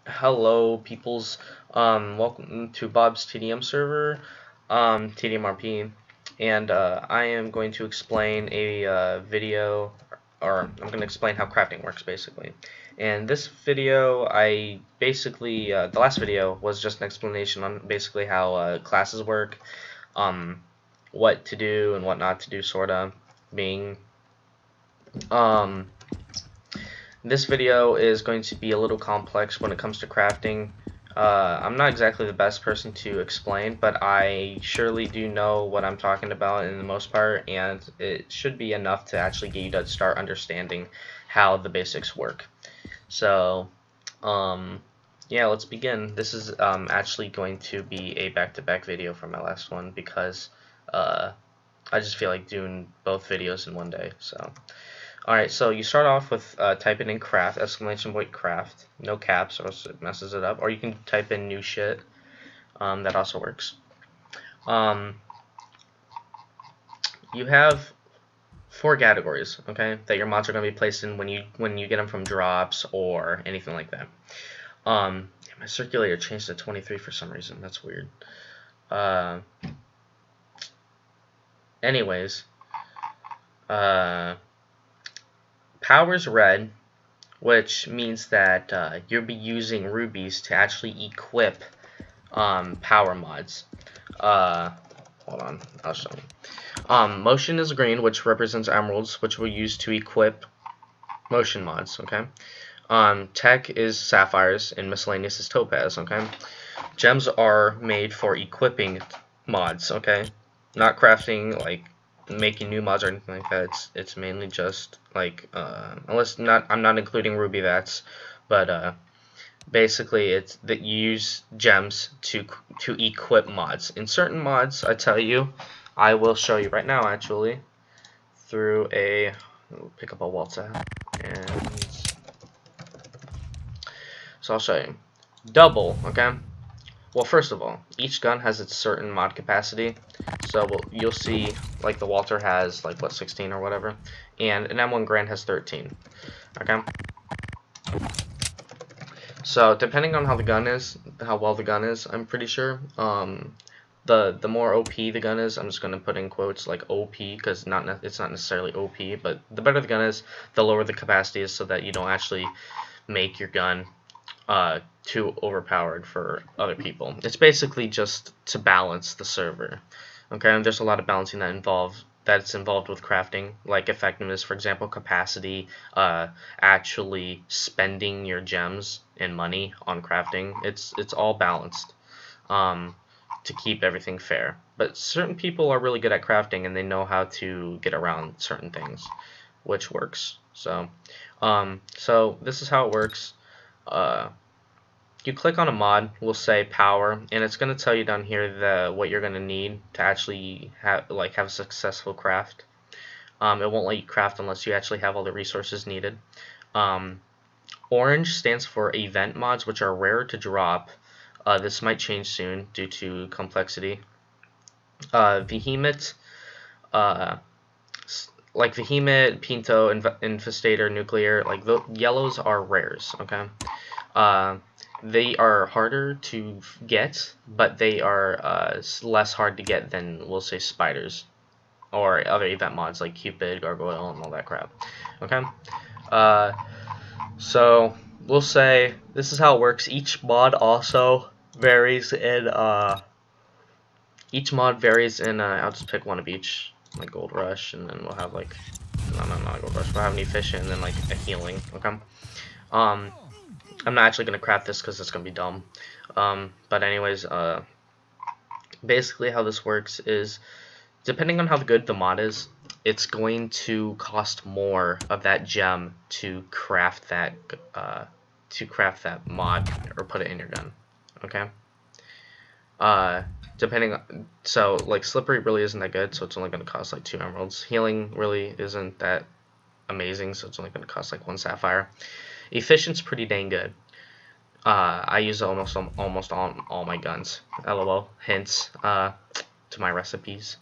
Hello, peoples. Welcome to Bob's TDM server, TDM RP, and I am going to explain a video, or I'm going to explain how crafting works, basically. And this video, the last video was just an explanation on basically how classes work, what to do and what not to do, sorta, being, um, this video is going to be a little complex when it comes to crafting. I'm not exactly the best person to explain, but I surely do know what I'm talking about in the most part, and it should be enough to actually get you to start understanding how the basics work. So, yeah, let's begin. This is actually going to be a back-to-back video from my last one because I just feel like doing both videos in one day. So. Alright, so you start off with typing in craft, exclamation point craft, no caps or else it messes it up, or you can type in new shit, that also works. You have 4 categories, okay, that your mods are going to be placed in when you get them from drops or anything like that. My circulator changed to 23 for some reason, that's weird. Anyways, power's red, which means that you'll be using rubies to actually equip power mods. Hold on, I'll show you. Motion is green, which represents emeralds, which we'll use to equip motion mods, okay? Tech is sapphires, and miscellaneous is topaz, okay? Gems are made for equipping mods, okay? Not crafting, like making new mods or anything like that. It's mainly just like I'm not including ruby vats, but basically it's that you use gems to equip mods. In certain mods, I tell you, I will show you right now actually through a pick up a Waltz and so I'll show you. Double, okay? Well, first of all, each gun has its certain mod capacity. So you'll see, like, the Walter has, like, what, 16 or whatever. And an M1 Grand has 13. Okay? So, depending on how the gun is, how well the gun is, I'm pretty sure, the more OP the gun is, I'm just going to put in quotes, like, OP, because it's not necessarily OP, but the better the gun is, the lower the capacity is so that you don't actually make your gun too overpowered for other people. It's basically just to balance the server. Okay, and there's a lot of balancing that's involved with crafting, like effectiveness, for example, capacity, actually spending your gems and money on crafting. It's all balanced to keep everything fair. But certain people are really good at crafting and they know how to get around certain things, which works. So this is how it works. You click on a mod, we'll say power, and it's going to tell you down here what you're going to need to actually have a successful craft. It won't let you craft unless you actually have all the resources needed. Orange stands for event mods, which are rare to drop. This might change soon due to complexity. Behemoth, like Behemoth, Pinto, Infestator, Nuclear, like the yellows are rares, okay? They are harder to get, but they are less hard to get than, we'll say, spiders or other event mods like Cupid, Gargoyle, and all that crap. Okay? So we'll say this is how it works. Each mod also varies in I'll just pick one of each, like Gold Rush, and then we'll have like not Gold Rush. We'll have an efficient and then like a healing. Okay. I'm not actually gonna craft this because it's gonna be dumb. But anyways, basically how this works is, depending on how good the mod is, it's going to cost more of that gem to craft that mod or put it in your gun. Okay. So like Slippery really isn't that good, so it's only gonna cost like 2 emeralds. Healing really isn't that amazing, so it's only gonna cost like 1 sapphire. Efficient's pretty dang good. I use almost on all my guns. LOL. Hints to my recipes.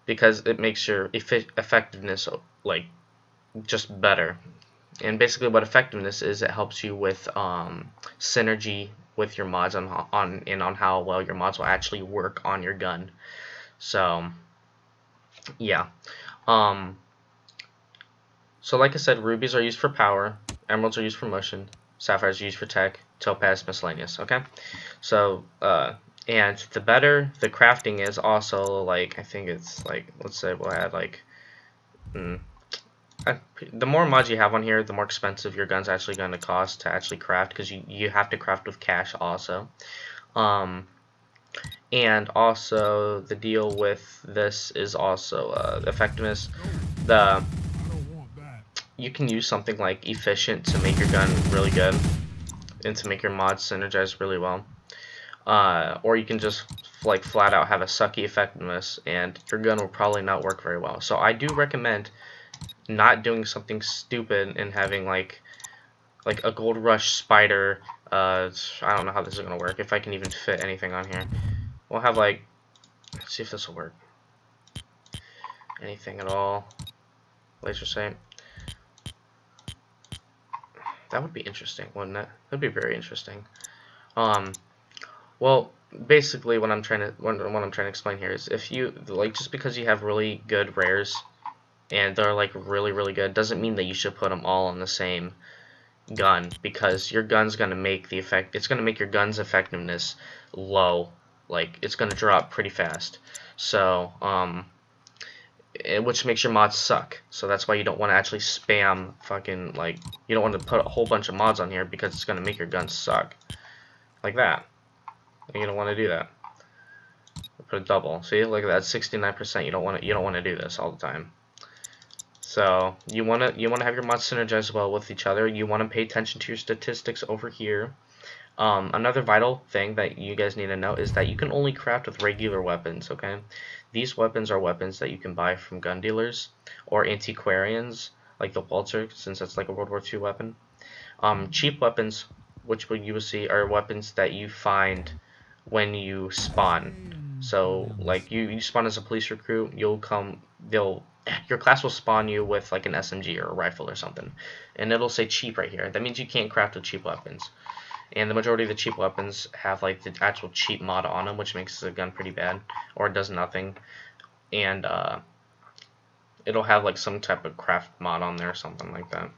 Because it makes your effectiveness like just better. And basically what effectiveness is, it helps you with synergy with your mods on how well your mods will actually work on your gun. So yeah. So like I said, rubies are used for power, emeralds are used for motion, sapphires are used for tech, topaz miscellaneous. Okay, so and the better the crafting is, also, like, I think it's like, let's say we'll add like the more mods you have on here, the more expensive your gun's actually going to cost to actually craft, because you have to craft with cash also. And also the deal with this is also effectiveness. You can use something like efficient to make your gun really good and to make your mods synergize really well. Or you can just like flat out have a sucky effectiveness and your gun will probably not work very well. So I do recommend not doing something stupid and having like a gold rush spider. I don't know how this is gonna work, if I can even fit anything on here. We'll have like, let's see if this will work. Anything at all. Laser sight. That would be interesting, wouldn't it? That'd be very interesting. Well, basically what I'm trying to explain here is, if you like, just because you have really good rares and they're like really good, doesn't mean that you should put them all on the same gun, because your gun's gonna make it's gonna make your gun's effectiveness low. Like, it's gonna drop pretty fast. So which makes your mods suck. So that's why you don't want to actually spam fucking, like, you don't want to put a whole bunch of mods on here, because it's gonna make your gun suck like that. And you don't want to do that. Put a double. See, look at that, 69%. You don't want to do this all the time. So you want to have your mods synergize well with each other. You want to pay attention to your statistics over here. Another vital thing that you guys need to know is that you can only craft with regular weapons. Okay, these weapons are weapons that you can buy from gun dealers or antiquarians, like the Walter, since that's like a World War II weapon. Cheap weapons, which you will see, are weapons that you find when you spawn. So like you spawn as a police recruit, your class will spawn you with like an SMG or a rifle or something, and it'll say cheap right here. That means you can't craft with cheap weapons. And the majority of the cheap weapons have like the actual cheap mod on them, which makes the gun pretty bad, or it does nothing. And it'll have like some type of craft mod on there or something like that.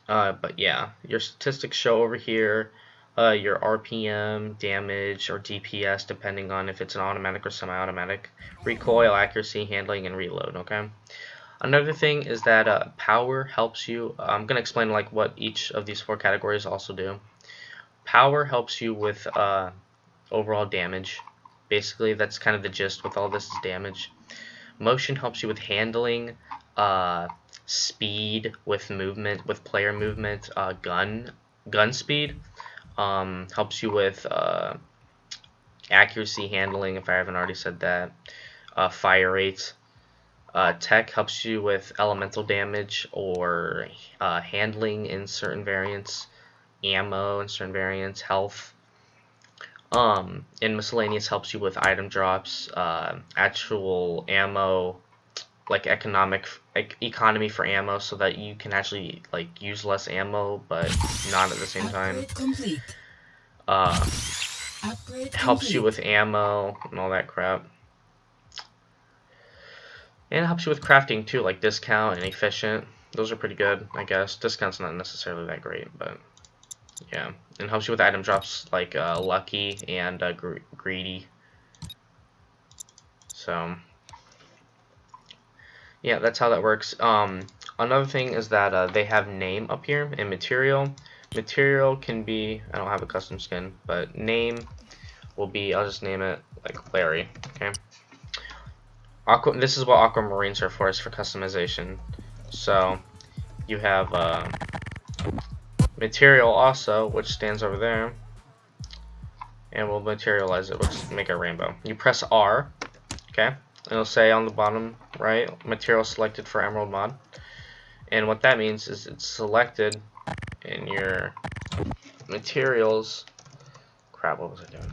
But yeah, your statistics show over here your RPM, damage, or DPS, depending on if it's an automatic or semi-automatic, recoil, accuracy, handling, and reload. Okay. Another thing is that power helps you. I'm gonna explain like what each of these 4 categories also do. Power helps you with overall damage. Basically, that's kind of the gist with all this, is damage. Motion helps you with handling, speed with movement, with player movement, gun speed. Helps you with accuracy, handling, if I haven't already said that. Fire rates. Tech helps you with elemental damage or handling in certain variants, ammo in certain variants, health. And miscellaneous helps you with item drops, actual ammo, like economy for ammo, so that you can actually like use less ammo but not at the same time. Helps you with ammo and all that crap. And it helps you with crafting too, like discount and efficient. Those are pretty good, I guess. Discount's not necessarily that great, but yeah. And helps you with item drops like lucky and greedy. So yeah, that's how that works. Another thing is that they have name up here and material. Material can be, I don't have a custom skin, but name will be, I'll just name it like Larry. Okay. This is what aquamarines are for, is for customization. So you have material also, which stands over there, and we'll materialize it. We'll just make a rainbow. You press R, okay, and it'll say on the bottom right, material selected for emerald mod. And what that means is it's selected in your materials. Crap, what was I doing?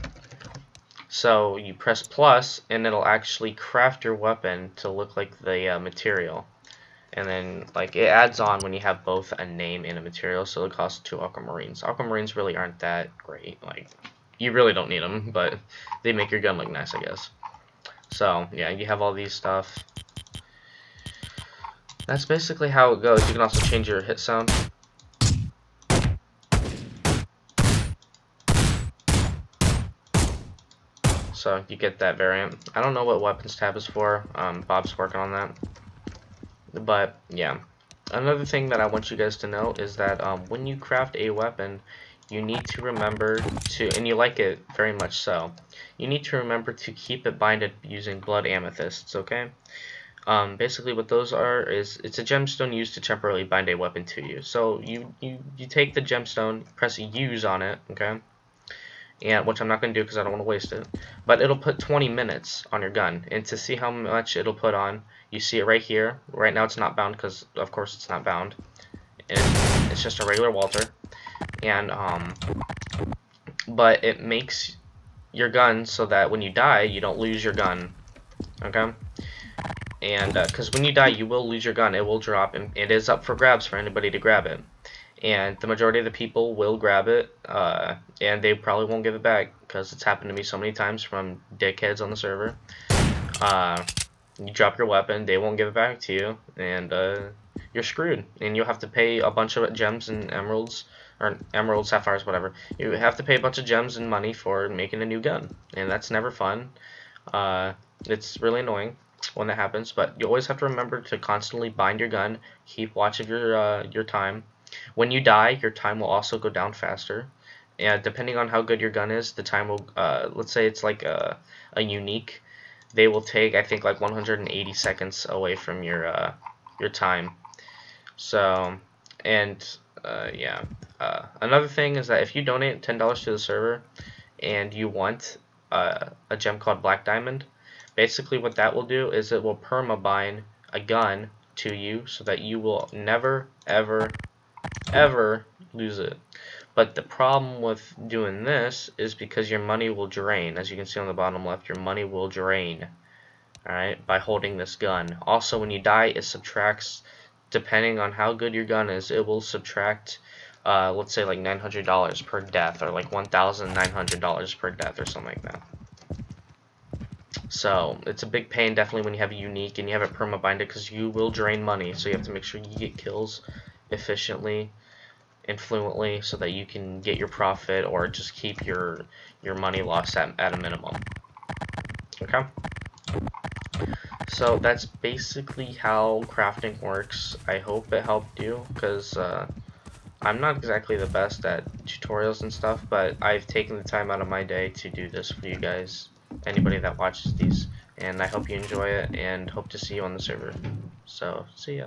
So you press plus, and it'll actually craft your weapon to look like the material. and then like it adds on when you have both a name and a material, so it costs 2 aquamarines. Aquamarines really aren't that great, like you really don't need them, but they make your gun look nice, I guess. So yeah, you have all these stuff. That's basically how it goes. You can also change your hit sound. So you get that variant. I don't know what weapons tab is for. Bob's working on that. But yeah, another thing that I want you guys to know is that when you craft a weapon, you need to remember to, and you like it very much so, you need to remember to keep it binded using blood amethysts, okay? Basically what those are is, it's a gemstone used to temporarily bind a weapon to you. So you take the gemstone, press use on it, okay? And which I'm not going to do because I don't want to waste it, but it'll put 20 minutes on your gun, and to see how much it'll put on, you see it right here. Right now it's not bound because of course it's not bound, and it's just a regular Walter, and but it makes your gun so that when you die you don't lose your gun, okay? And because when you die you will lose your gun, it will drop, and it is up for grabs for anybody to grab it. And the majority of the people will grab it, and they probably won't give it back, because it's happened to me so many times from dickheads on the server. You drop your weapon, they won't give it back to you, and you're screwed. And you'll have to pay a bunch of gems and emeralds, or emeralds, sapphires, whatever. You have to pay a bunch of gems and money for making a new gun, and that's never fun. It's really annoying when that happens, but you always have to remember to constantly bind your gun, keep watch of your time. When you die, your time will also go down faster, and depending on how good your gun is, the time will, let's say it's like a unique, they will take, I think, like 180 seconds away from your time. So, and yeah, another thing is that if you donate $10 to the server and you want a gem called Black Diamond, basically what that will do is it will permabind a gun to you so that you will never ever lose it. But the problem with doing this is because your money will drain. As you can see on the bottom left, your money will drain, alright, by holding this gun. Also, when you die, it subtracts, depending on how good your gun is, it will subtract, let's say like $900 per death, or like $1,900 per death, or something like that. So it's a big pain definitely when you have a unique and you have it permabinded, because you will drain money, so you have to make sure you get kills efficiently and fluently so that you can get your profit or just keep your money loss at a minimum. Okay, so that's basically how crafting works. I hope it helped you, because I'm not exactly the best at tutorials and stuff, but I've taken the time out of my day to do this for you guys, anybody that watches these, and I hope you enjoy it and hope to see you on the server. So see ya.